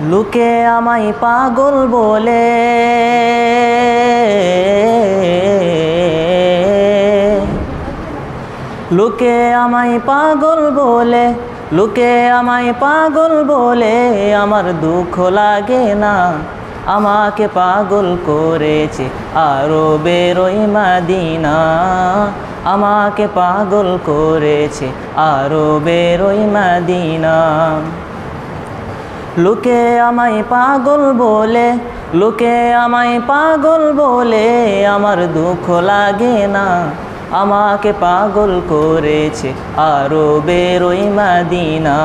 লোকে আমায় পাগল বলে, লোকে আমায় পাগল বলে, লোকে আমায় পাগল বলে, আমার দুঃখ লাগে না। আমাকে পাগল করেছে আরবের ওই মদিনা, আমাকে পাগল করেছে আরবের ওই মদিনা। লোকে আমায় পাগল বলে, লোকে আমায় পাগল বলে, আমার দুঃখ লাগে না। আমাকে পাগল করেছে আরবের ওই মদিনা,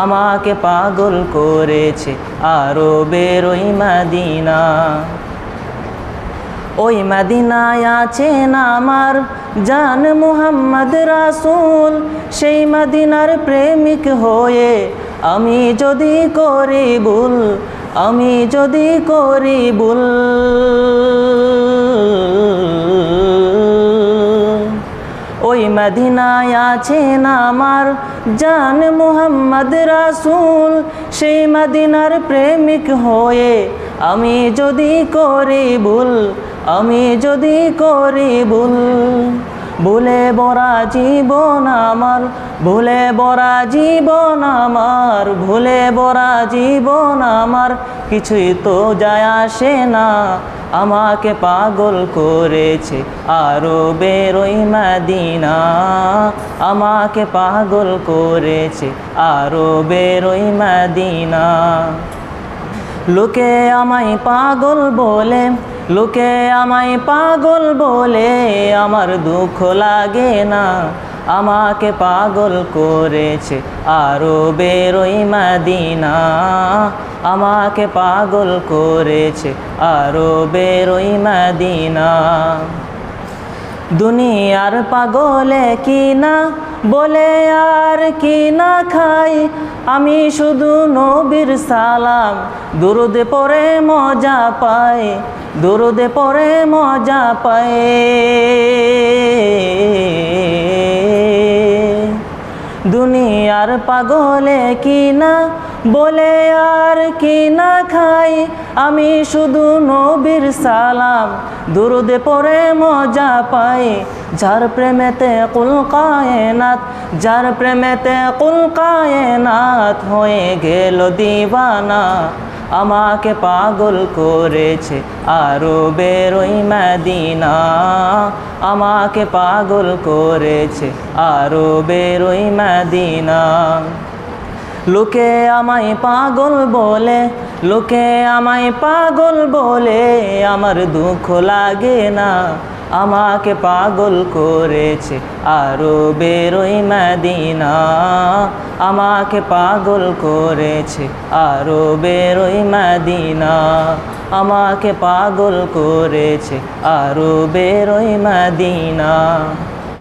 আমাকে পাগল করেছে আরবের ওই মদিনা। ওই মদিনায় আছেন আমার জান মুহাম্মদ রাসূল, সেই মদিনার প্রেমিক হয়ে আমি যদি করি ভুল, আমি যদি করি ভুল, ওই মদিনায় আছেন আমার জান মুহাম্মদ রাসূল, সেই মদিনার প্রেমিক হয়ে আমি যদি করি ভুল, আমি যদি করি ভুল। ভুলে ভরা জীবন আমার, ভুলে ভরা জীবন আমার, ভুলে ভরা জীবন আমার, কিছুই তো যায় আসে না। আমাকে পাগল করেছে আরবের ওই মদিনা, আমাকে পাগল করেছে আরবের ওই মদিনা। লোকে আমায় পাগল বলে, লোকে আমায় পাগল বলে, আমার দুঃখ লাগে না। আমাকে পাগল করেছে আরবের ওই মদিনা, আমাকে পাগল করেছে আরবের ওই মদিনা। দুনিয়ার পাগলে কি না বলে আর কি না খাই, আমি শুধু নবীর সালাম দুরুদ পড়ে মজা পাই, দুরুদ পড়ে মজা পাই। দুনিয়ার পাগলে কি না বলে আর কি না খাই, আমি শুধু নবীর সালাম দুরুদ পড়ে মজা পাই। যার প্রেমেতে কুল কায়নাত, যার প্রেমেতে কুল কায়নাত হয়ে গেল দিওয়ানা, আমাকে পাগল করেছে আরবের ওই মদিনা, আমাকে পাগল করেছে আরবের ওই মদিনা। লোকে আমায় পাগল বলে, লোকে আমায় পাগল বলে, আমার দুঃখ লাগে না। আমাকে পাগল করেছে আরবের ওই মদিনা, আমাকে পাগল করেছে আরবের ওই মদিনা, আমাকে পাগল করেছে আরবের ওই মদিনা।